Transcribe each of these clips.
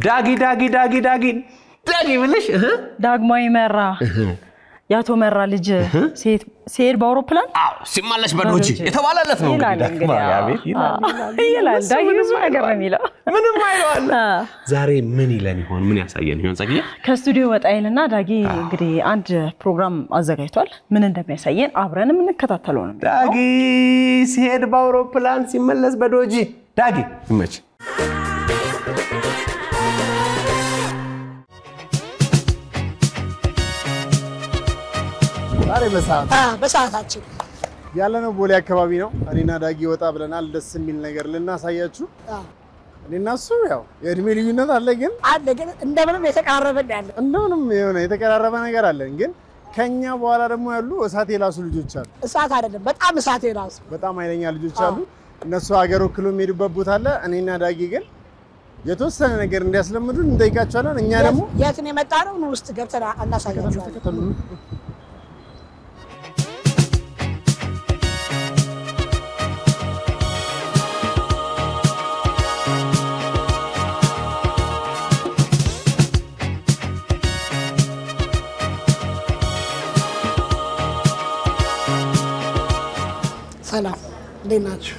ዳጊ ብለሽ ዳግማዊ መራ ያቶ መራ ልጅ ሴት በአውሮፕላን ሲማለሽ በዶጂ የተባለለት ነው ዳግማዊ አቤት ይላል ዳጊ ብዙ ነገር ነው የሚለው ምንም አይሏል ዛሬ ምን ይለን ይሆን ምን ያሳየን ይሆን ጸግዬ ከስቱዲዮ ወጣይልና ዳጊ እንግዲህ አንድ ፕሮግራም አዘጋጅቷል ምን እንደሚያሳየን አብረን እንከታተለው ነው ዳጊ ሲሄድ በአውሮፕላን ሲመለስ በዶጂ ዳጊ ይመች ዛሬ በሰዓታችን ያለነው ቦሌ አካባቢ ነው እኔና ዳጊ ወጣ ብለናል ደስ የሚል ነገር ልናሳያችሁ እኔና እሱ ያው የእድሜ ልዩነት አለ ግን እንደምንም የተቀራረበ ያለ እንደምንም የሆነ የተቀራረበ ነገር አለ ግን ከኛ በኋላ ደግሞ ያሉ እሳት የላሱ ልጆች አሉ እሳት አይደለም በጣም እሳት የላሱ በጣም ኃይለኛ ልጆች አሉ እነሱ ሀገር ወክሎ የሚሄዱበት ቦታ አለ እኔና ዳጊ ግን የተወሰነ ነገር እንዲያስለምዱን እንጠይቃቸዋለን እኛ ደግሞ የት ነው የመጣነው ነው ውስጥ ገብተን እናሳያቸዋለን ሰላም ለናችሁ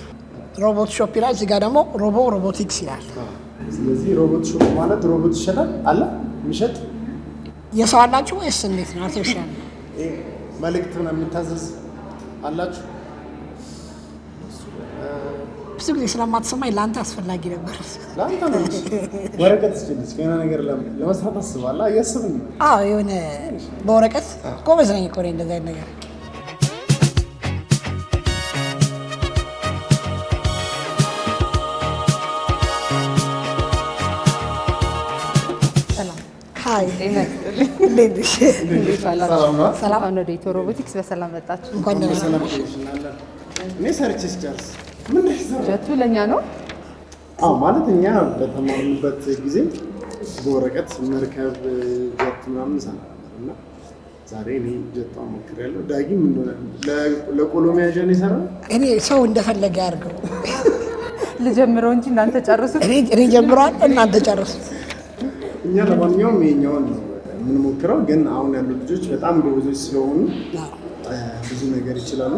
ሮቦት ሾፕ ላይ እዚህ ጋር ደግሞ ሮቦቲክስ ይላል ስለዚህ ሮቦት ሾፕ ማለት ሮቦት ይሸጣል አለ ምሽጥ የሰው አላችሁ ወይስ እንዴት ነው አርቲፊሻል መልእክት ነው የምታዘዝ አላችሁ ብዙ ጊዜ ስለማትሰማኝ ላንተ አስፈላጊ ነበር ላንተ ነው ወረቀት ስጭልኝ ከና ነገር ለመስራት አስባለሁ አያስብኝ የሆነ በወረቀት ጎበዝ ነኝ እኮ እንደዛ አይነት ነገር ሃይ እንዴትሽ ሰላም ነው ዴቶ ሮቦቲክስ በሰላም መጣችሁ እንኳን ሰላም ይሽናለን እኔ ሰርችስ ጨርስ ምን ነው ጀቱ ለኛ ነው ማለት እኛ በተማርንበት ጊዜ በወረቀት መርከብ ጀት ምናምን ሰራና ዛሬ እኔ ጀት አሞክራለሁ ዳጊም እንደሆነ ለኮሎሚያ ጀን ይሰራል እኔ ሰው እንደፈለገ ያርገው ልጀምረው እንጂ እናንተ ጨርሱት እኔ ጀምሯል እናንተ ጨርሱት እኛ ለማንኛውም የኛውን ምን ሞክረው ግን አሁን ያሉ ልጆች በጣም ጎበዞች ስለሆኑ ብዙ ነገር ይችላሉ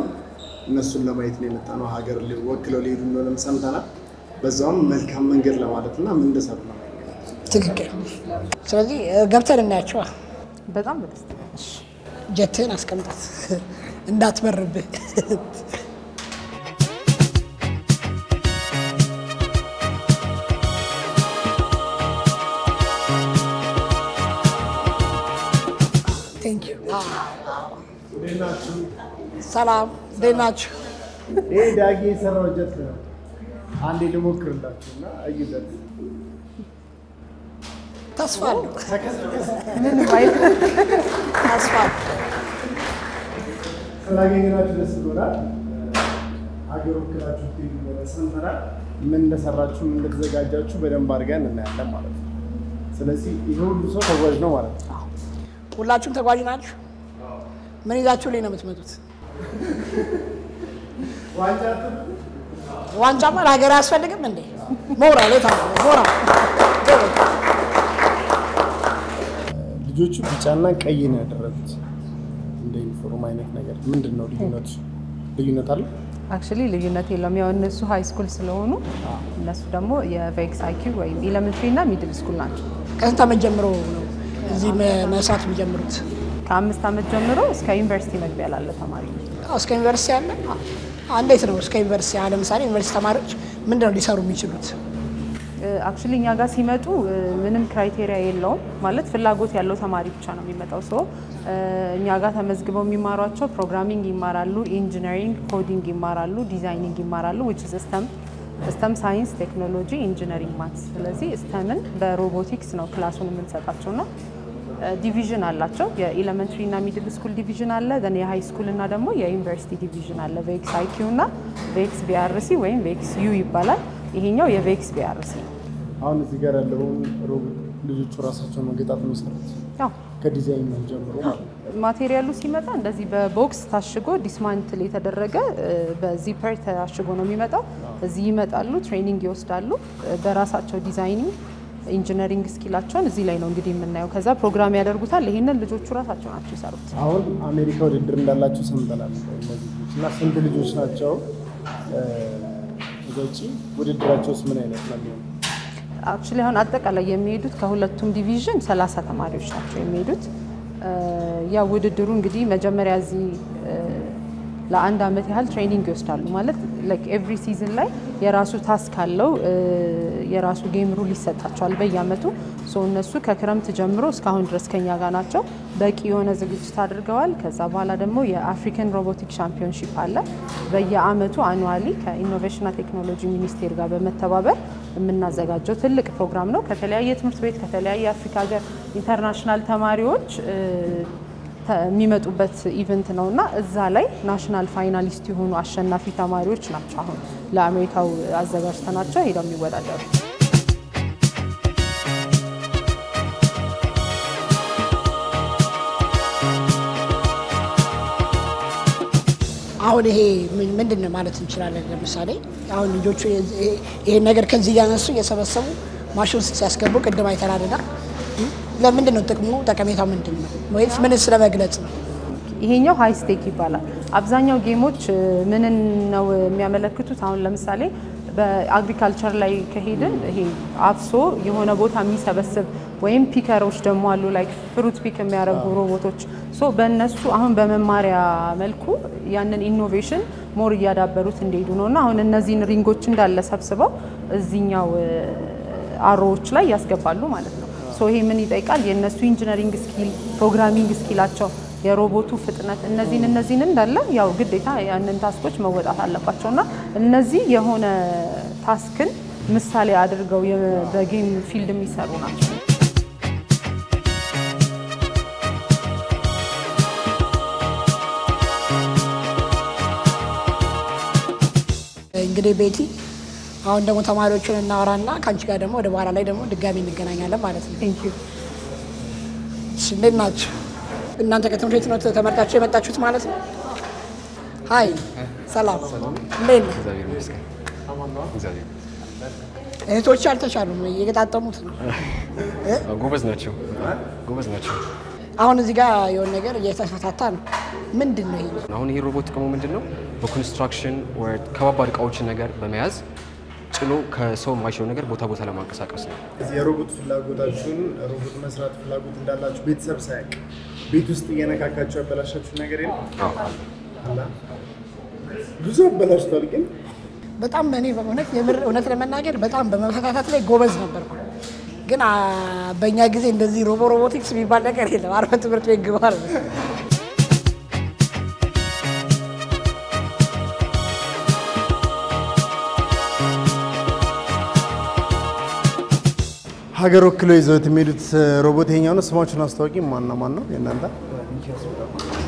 እነሱን ለማየት ነው የመጣነው ሀገር ወክለው ሊሄዱ ነው ለምሳምታና በዛውም መልካም መንገድ ለማለትና ምን እንደሰሩ ነው ትክክል ስለዚህ ገብተን እናያቸው በጣም ደስ ጀትን አስቀምጣት እንዳትበርብህ Thank you. ሰላም ደናችሁ ዳጊ የሰራው ጀት ነው አንዴ ልሞክርላችሁና አይዘት ተስፋ ምን ባይት ተስፋ ስላገኘናችሁ ደስ ብሎናል ሀገር ወክላችሁ ሰንተራ ምን እንደሰራችሁ ምን እንደተዘጋጃችሁ በደንብ አድርገን እናያለን ማለት ነው ስለዚህ ይሄ ሁሉ ሰው ተጓዥ ነው ማለት ነው ሁላችሁም ተጓዥ ናችሁ ምን ይዛችሁ ላይ ነው የምትመጡት ዋንጫ ማለት ሀገር አያስፈልግም እንዴ ሞራል ልጆቹ ቢጫና ቀይ ነው ያደረጉት እንደ ዩኒፎርም አይነት ነገር ምንድነው ልዩነት አለ አክቹሊ ልዩነት የለም ያው እነሱ ሃይ ስኩል ስለሆኑ እነሱ ደግሞ የቬክስ አይኪው ወይ ኤሌመንተሪ እና ሚድል ስኩል ናቸው ከስንት ዓመት ጀምሮ ነው እዚህ መስራት የሚጀምሩት ከ5 ዓመት ጀምሮ እስከ ዩኒቨርሲቲ መግቢያ ያለ ተማሪ እስከ ዩኒቨርሲቲ ያለ እንዴት ነው እስከ ዩኒቨርሲቲ ለምሳሌ ዩኒቨርሲቲ ተማሪዎች ምንድነው ሊሰሩ የሚችሉት አክቹሊ እኛ ጋር ሲመጡ ምንም ክራይቴሪያ የለውም ማለት ፍላጎት ያለው ተማሪ ብቻ ነው የሚመጣው ሰው እኛ ጋር ተመዝግበው የሚማሯቸው ፕሮግራሚንግ ይማራሉ ኢንጂነሪንግ ኮዲንግ ይማራሉ ዲዛይኒንግ ይማራሉ which is STEM ሳይንስ ቴክኖሎጂ ኢንጂነሪንግ ማትስ ስለዚህ STEMን በሮቦቲክስ ነው ክላሱን የምንሰጣቸውና ዲቪዥን አላቸው የኤሌመንተሪ እና ሚድል ስኩል ዲቪዥን አለ then የሃይ ስኩል እና ደግሞ የዩኒቨርሲቲ ዲቪዥን አለ VEX IQ እና VEX BRC ወይም VEX U ይባላል ይሄኛው የVEX BRC አሁን እዚህ ጋር ያለውን ሮቦት ልጆቹ ራሳቸው ነው ገጣጥ መስራት ከዲዛይን ነው ጀምሮ ማለት ማቴሪያሉ ሲመጣ እንደዚህ በቦክስ ታሽጎ ዲስማንትል የተደረገ በዚፐር ታሽጎ ነው የሚመጣው እዚህ ይመጣሉ ትሬኒንግ ይወስዳሉ በራሳቸው ዲዛይኒንግ ኢንጂነሪንግ ስኪላቸውን እዚህ ላይ ነው እንግዲህ የምናየው። ከዛ ፕሮግራም ያደርጉታል። ይሄንን ልጆቹ ራሳቸው ናቸው ይሰሩት። አሁን አሜሪካ ውድድር እንዳላችሁ ሰምተናል እና ስንት ልጆች ናቸው? ወጪ ውድድራቸውስ ምን አይነት ነው? አክቹሊ አሁን አጠቃላይ የሚሄዱት ከሁለቱም ዲቪዥን 30 ተማሪዎች ናቸው የሚሄዱት። ያ ውድድሩ እንግዲህ መጀመሪያ እዚህ ለአንድ አመት ያህል ትሬኒንግ ይወስዳሉ። ማለት ላይክ ኤቭሪ ሲዝን ላይ የራሱ ታስክ አለው፣ የራሱ ጌም ሩል ይሰጣቸዋል በየአመቱ። ሶ እነሱ ከክረምት ጀምሮ እስካሁን ድረስ ከኛ ጋር ናቸው። በቂ የሆነ ዝግጅት አድርገዋል። ከዛ በኋላ ደግሞ የአፍሪካን ሮቦቲክ ቻምፒዮንሺፕ አለ በየአመቱ አኑዋሊ ከኢኖቬሽንና ቴክኖሎጂ ሚኒስቴር ጋር በመተባበር የምናዘጋጀው ትልቅ ፕሮግራም ነው። ከተለያየ ትምህርት ቤት ከተለያየ አፍሪካ ሀገር ኢንተርናሽናል ተማሪዎች የሚመጡበት ኢቨንት ነውና እዛ ላይ ናሽናል ፋይናሊስት የሆኑ አሸናፊ ተማሪዎች ናቸው አሁን ለአሜሪካው አዘጋጅተናቸው ሄደው የሚወዳደሩ። አሁን ይሄ ምንድነው ማለት እንችላለን? ለምሳሌ አሁን ልጆቹ ይሄን ነገር ከዚህ ያነሱ እየሰበሰቡ ማሽን ሲያስገቡ ቅድም አይተናልና ለምንድን ነው ጥቅሙ? ጠቀሜታው ምንድን ነው? ወይስ ምን ስለመግለጽ ነው? ይሄኛው ሃይ ስቴክ ይባላል። አብዛኛው ጌሞች ምን ነው የሚያመለክቱት? አሁን ለምሳሌ በአግሪካልቸር ላይ ከሄድን ይሄ አፍሶ የሆነ ቦታ የሚሰበስብ ወይም ፒከሮች ደግሞ አሉ ላይክ ፍሩት ፒክ የሚያደርጉ ሮቦቶች። ሶ በእነሱ አሁን በመማሪያ መልኩ ያንን ኢኖቬሽን ሞር እያዳበሩት እንደሄዱ ነውና አሁን እነዚህን ሪንጎች እንዳለ ሰብስበው እዚህኛው አሮዎች ላይ ያስገባሉ ማለት ነው። ሶ ይሄ ምን ይጠይቃል? የነሱ ኢንጂነሪንግ ስኪል፣ ፕሮግራሚንግ ስኪላቸው፣ የሮቦቱ ፍጥነት እነዚህን እንዳለ ያው ግዴታ ያንን ታስኮች መወጣት አለባቸውና እነዚህ የሆነ ታስክን ምሳሌ አድርገው በጌም ፊልድ የሚሰሩ ናቸው። እንግዲህ ቤቲ አሁን ደግሞ ተማሪዎቹን እናወራና ካንቺ ጋር ደግሞ ወደ በኋላ ላይ ደግሞ ድጋሚ እንገናኛለን ማለት ነው። ቴንክ ዩ። እንዴት ናችሁ? እናንተ ከትምህርት ቤት ነው ተመርጣችሁ የመጣችሁት ማለት ነው? ሃይ ሰላም፣ እንዴት ነህ? እህቶች አልተቻሉም፣ እየገጣጠሙት ነው። ጎበዝ ናቸው። አሁን እዚህ ጋር የሆነ ነገር እየተፈታታ ነው። ምንድን ነው ይሄ? አሁን ይሄ ሮቦት ጥቅሙ ምንድነው? በኮንስትራክሽን ወይ ከባባድ እቃዎችን ነገር በመያዝ ጭኖ ከሰው ማይሽው ነገር ቦታ ቦታ ለማንቀሳቀስ ነው። እዚህ የሮቦት ፍላጎታችሁን ሮቦት መስራት ፍላጎት እንዳላችሁ ቤተሰብ ሳያውቅ ቤት ውስጥ እየነካካችሁ ያበላሻችሁ ነገር የለም? አላ ብዙ አበላሽቷል። ግን በጣም እኔ በእውነት እውነት ለመናገር በጣም በመፈታታት ላይ ጎበዝ ነበርኩ። ግን በእኛ ጊዜ እንደዚህ ሮቦቲክስ የሚባል ነገር የለም። አርፈ ትምህርት ቤት ግባ ነው። ሀገር ወክለው ይዘውት የሚሄዱት ሮቦት ይሄኛው ነው። ስማችሁን አስታውቂ። ማን ነው የእናንተ?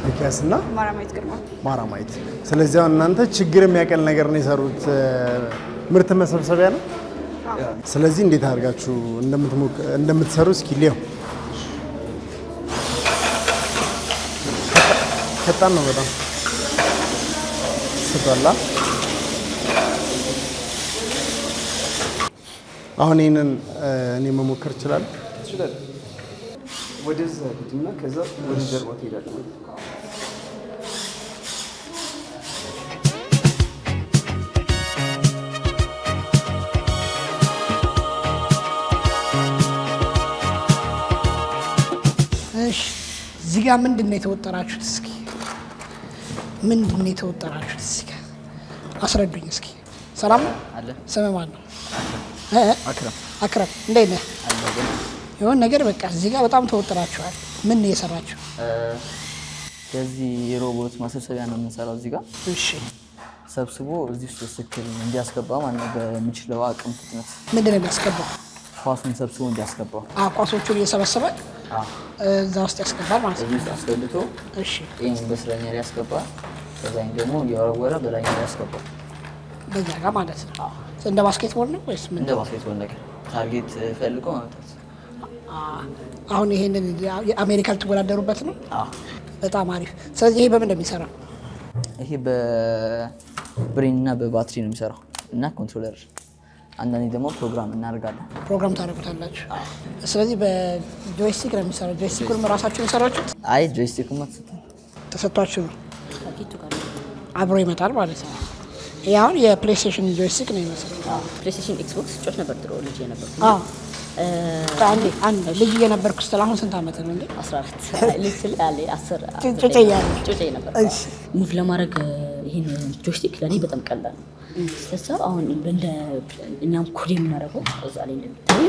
ሚኪያስ እና ማራማይት ግርማ። ማራማይት። ስለዚህ አሁን እናንተ ችግር የሚያቀል ነገር ነው የሰሩት፣ ምርት መሰብሰቢያ ነው። ስለዚህ እንዴት አድርጋችሁ እንደምትሰሩ እስኪ ሊያው። ፈጣን ነው በጣም ስታላ። አሁን ይሄንን እኔ መሞከር ይችላል? ወደዛ እና ከዛ ወደ ጀርባ ትሄዳለህ። እሺ እዚህ ጋር ምንድን ነው የተወጠራችሁት? እስኪ ምንድን ነው የተወጠራችሁት? እዚህ ጋር አስረዱኝ እስኪ። ሰላም አለ። ስም ማን ነው? አክረም። እንዴት ነህ? የሆነ ነገር በቃ እዚህ ጋር በጣም ተወጥራችኋል። ምን ነው የሰራችሁ? ከዚህ የሮቦት ማሰብሰቢያ ነው የምንሰራው እዚህ ጋር። እሺ ሰብስቦ እዚህ ውስጥ ስክል እንዲያስገባ ማለት ነው በሚችለው አቅም ፍጥነት። ምንድን ነው የሚያስገባው? ኳሱን ሰብስቦ እንዲያስገባ። ኳሶቹን እየሰበሰበ እዛ ውስጥ ያስገባል ማለት ነው። እዚህ ውስጥ አስገብቶ እሺ ይሄን በስለኛ ላይ ያስገባል። ከዛኝ ደግሞ እያወረወረ በላይኛ ላይ ያስገባል። በዛ ጋር ማለት ነው። እንደ ባስኬትቦል ነው ወይስ ምን? እንደ ባስኬትቦል ነገር ታርጌት ፈልጎ ማውጣት። አሁን ይሄንን አሜሪካ ልትወዳደሩበት ነው? በጣም አሪፍ። ስለዚህ ይሄ በምን እንደሚሰራ? ይሄ በብሬን እና በባትሪ ነው የሚሰራው እና ኮንትሮለር አንዳንዴ ደግሞ ፕሮግራም እናደርጋለን። ፕሮግራም ታደርጉታላችሁ። ስለዚህ በጆይስቲክ ነው የሚሰራው። ጆይስቲኩን ራሳችሁ የሰራችሁት? አይ ጆይስቲክ ተሰጥቷችሁ ነው አብሮ ይመጣል ማለት ነው። ይሄ አሁን የፕሌይስቴሽን ጆይስቲክ ነው የሚመስለው። ፕሌይስቴሽን ኤክስቦክስ ጮች ነበር ድሮ ልጅ የነበርኩ። አንድ ልጅ የነበርኩ ስትል አሁን ስንት ዓመት ነው እንዴ? 14 ልጅ ስል ያለ 10 ጮቼ ነበር። ሙቭ ለማድረግ ይሄን ጆይስቲክ ለኔ በጣም ቀላል ነው። ስለዚህ አሁን እንደ እኛም ኮድ የምናደርገው እዛ ላይ እንደምታዩ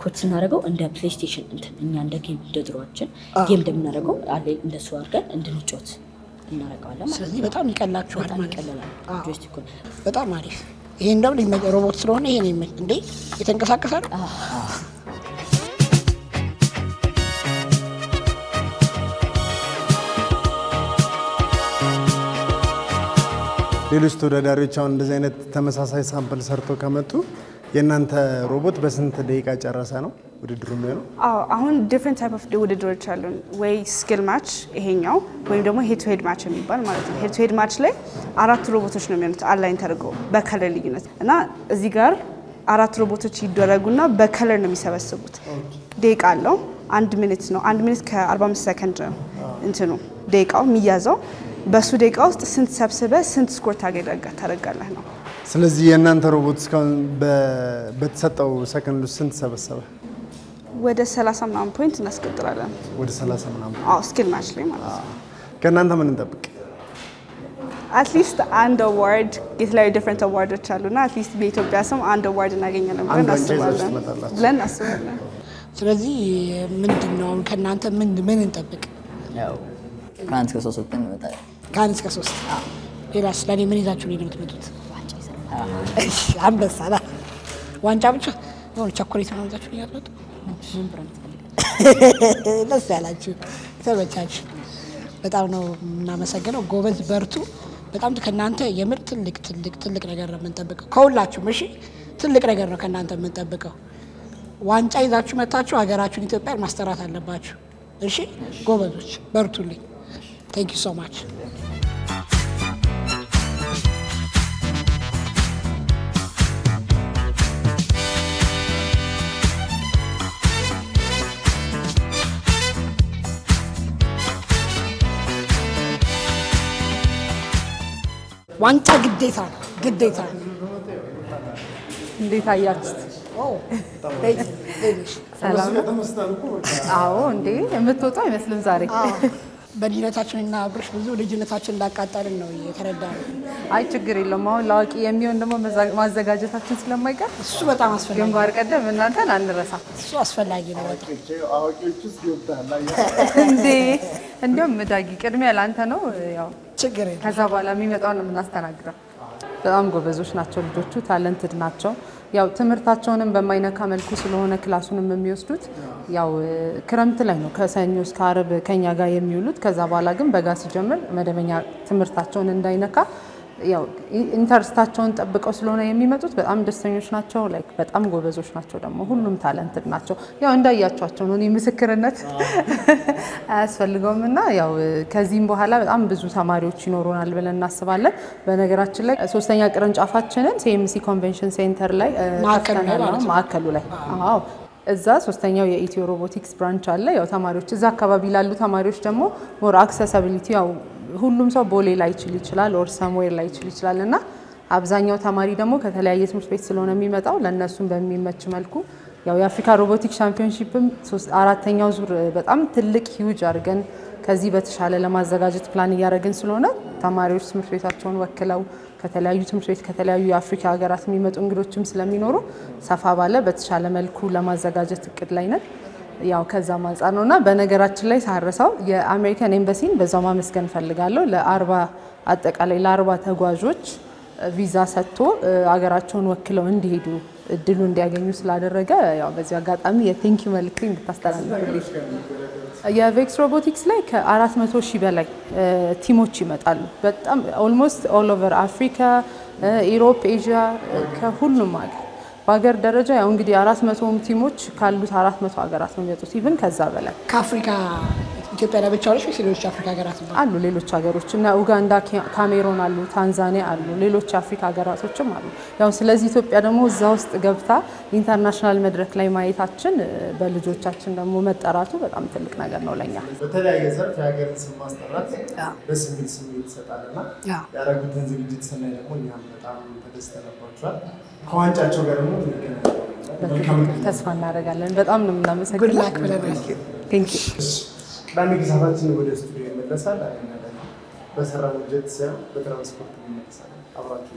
ኮድ ስናደርገው እንደ ፕሌይስቴሽን እኛ እንደ ጌም እንደድሮአችን ጌም እንደምናደርገው አለ እንደሱ አድርገን እንድንጮት እናደርጋለን ማለት ነው። ስለዚህ በጣም ይቀላችኋል ማለት ይቀላል ጆይስቲክ። በጣም አሪፍ። ይሄ እንደው ሮቦት ስለሆነ ይሄ ነው እንዴ የተንቀሳቀሳል? ሌሎች ተወዳዳሪዎች አሁን እንደዚህ አይነት ተመሳሳይ ሳምፕል ሰርቶ ከመጡ የእናንተ ሮቦት በስንት ደቂቃ ጨረሰ ነው ውድድሩ የሚሆነው? አሁን ዲፍረንት ታይፕ ኦፍ ውድድሮች አሉ። ወይ ስኪል ማች ይሄኛው ወይም ደግሞ ሄድ ቱ ሄድ ማች የሚባል ማለት ነው። ሄድ ቱ ሄድ ማች ላይ 4 ሮቦቶች ነው የሚሆኑት አላይን ተደርገው በከለር ልዩነት እና እዚህ ጋር 4 ሮቦቶች ይደረጉና በከለር ነው የሚሰበስቡት። ደቂቃ አለው። 1 ሚኒት ነው። 1 ሚኒት ከ45 ሰከንድ ነው እንትኑ ደቂቃው የሚያዘው። በሱ ደቂቃ ውስጥ ስንት ሰብስበ ስንት ስኮር ታደርጋለህ ነው። ስለዚህ የእናንተ ሮቦት እስካሁን በተሰጠው ሰከንድ ውስጥ ስንት ሰበሰበ? ወደ 30 ምናምን ፖይንት እናስቀጥራለን። ወደ 30 ምናምን? ስኪል ማች ላይ ማለት ነው። ከእናንተ ምን እንጠብቅ? አትሊስት አንድ አዋርድ፣ የተለያዩ ዲፍረንት አዋርዶች አሉና አትሊስት በኢትዮጵያ ስም አንድ አዋርድ እናገኛለን ብለን እናስባለን። ስለዚህ ምንድነው ከእናንተ ምን እንጠብቅ? ያው ከአንድ እስከ 3 ወጥተን እንመጣለን። ከአንድ እስከ 3 ሌላስ ለኔ ምን ይዛችሁ ነው የምትመጡት? አንበሳ ዋንጫ ብቻ ነው ቸኮሌት ነው ይዛችሁ ነው ያሉት? ደስ ያላችሁ ተመቻችሁ። በጣም ነው እናመሰግነው። ጎበዝ በርቱ። በጣም ከእናንተ የምር ትልቅ ነገር ነው የምንጠብቀው ከሁላችሁም። እሺ ትልቅ ነገር ነው ከእናንተ የምንጠብቀው። ዋንጫ ይዛችሁ መጣችሁ ሀገራችሁን ኢትዮጵያን ማስጠራት አለባችሁ። እሺ ጎበዞች በርቱልኝ። Thank you so much. ዋንጫ ግዴታ ነው። እንዴት አያችሁት? ሰላም ነው? አዎ እንዴ የምትወጣው አይመስልም ዛሬ። በልጅነታችንና አብርሽ ብዙ ልጅነታችን እንዳቃጣልን ነው የተረዳነው። አይ ችግር የለውም። አሁን ለአዋቂ የሚሆን ደግሞ ማዘጋጀታችን ስለማይቀር እሱ በጣም አስፈላጊ ነው። ግንባር ቀደም እናንተን አንረሳ። እሱ አስፈላጊ ነው። አዋቂዎች ውስጥ ይወጣል እንዴ እንደውም ዳጊ ቅድሚያ ላንተ ነው። ያው ችግር የለም። ከዛ በኋላ የሚመጣውን ነው የምናስተናግደው። በጣም ጎበዞች ናቸው ልጆቹ፣ ታለንትድ ናቸው። ያው ትምህርታቸውንም በማይነካ መልኩ ስለሆነ ክላሱንም የሚወስዱት ያው ክረምት ላይ ነው ከሰኞ እስከ ዓርብ ከኛ ጋር የሚውሉት። ከዛ በኋላ ግን በጋ ሲጀምር መደበኛ ትምህርታቸውን እንዳይነካ ያው ኢንተርስታቸውን ጠብቀው ስለሆነ የሚመጡት በጣም ደስተኞች ናቸው። ላይክ በጣም ጎበዞች ናቸው። ደግሞ ሁሉም ታለንትድ ናቸው። ያው እንዳያቸዋቸው ነው። እኔ ምስክርነት አያስፈልገውምና ያው ከዚህም በኋላ በጣም ብዙ ተማሪዎች ይኖሩናል ብለን እናስባለን። በነገራችን ላይ 3ኛ ቅርንጫፋችንን ሲኤምሲ ኮንቬንሽን ሴንተር ላይ ማዕከሉ ላይ እዛ 3ኛው የኢትዮ ሮቦቲክስ ብራንች አለ። ያው ተማሪዎች እዛ አካባቢ ላሉ ተማሪዎች ደግሞ ሞር አክሰሲቢሊቲ ያው ሁሉም ሰው ቦሌ ላይ ይችላል ኦር ሰምዌር ላይ ይችላልና አብዛኛው ተማሪ ደግሞ ከተለያየ ትምህርት ቤት ስለሆነ የሚመጣው ለነሱም በሚመች መልኩ ያው የአፍሪካ ሮቦቲክስ ቻምፒዮንሺፕም 4ኛው ዙር በጣም ትልቅ ሂውጅ አድርገን ከዚህ በተሻለ ለማዘጋጀት ፕላን እያደረግን ስለሆነ ተማሪዎች ትምህርት ቤታቸውን ወክለው ከተለያዩ ትምህርት ቤት ከተለያዩ የአፍሪካ ሀገራት የሚመጡ እንግዶችም ስለሚኖሩ ሰፋ ባለ በተሻለ መልኩ ለማዘጋጀት እቅድ ላይ ነን። ያው ከዛ ማንጻር ነውና በነገራችን ላይ ሳረሳው የአሜሪካን ኤምባሲን በዛው ማመስገን ፈልጋለሁ። ለ40 አጠቃላይ ለ40 ተጓዦች ቪዛ ሰጥቶ ሀገራቸውን ወክለው እንዲሄዱ እድሉ እንዲያገኙ ስላደረገ ያው በዚህ አጋጣሚ የቴንክ ዩ መልእክት እንድታስተላልፉልኝ። የቬክስ ሮቦቲክስ ላይ ከ400 ሺህ በላይ ቲሞች ይመጣሉ። በጣም ኦልሞስት ኦል ኦቨር አፍሪካ፣ ኢሮፕ፣ ኤዥያ ከሁሉም ሀገር በሀገር ደረጃ ያው እንግዲህ 400 ቲሞች ካሉት 400 ሀገራት ነው የሚመጡት። ኢቭን ከዛ በላይ ከአፍሪካ ኢትዮጵያ ላይ ብቻ ነች ወይስ ሌሎች አፍሪካ ሀገራት አሉ? ሌሎች ሀገሮች እና ኡጋንዳ፣ ካሜሮን አሉ፣ ታንዛኒያ አሉ፣ ሌሎች አፍሪካ ሀገራቶችም አሉ። ያው ስለዚህ ኢትዮጵያ ደግሞ እዛ ውስጥ ገብታ ኢንተርናሽናል መድረክ ላይ ማየታችን በልጆቻችን ደግሞ መጠራቱ በጣም ትልቅ ነገር ነው ለኛ። በተለያየ ዘርፍ የሀገርን ስም ማስጠራት ደስ የሚል ስሜት ይሰጣልና ያደረጉትን ዝግጅት ስናይ ደግሞ እኛም በጣም ተደስተንባቸዋል። ከዋንጫቸው ጋር ደግሞ ተስፋ እናደርጋለን። በጣም ነው የምናመሰግነው። ቅዳሜ ከሰዓታችን ወደ ስቱዲዮ ይመለሳል። በሰራነው ጀት ሳይሆን በትራንስፖርት ይመለሳል። አብራችሁ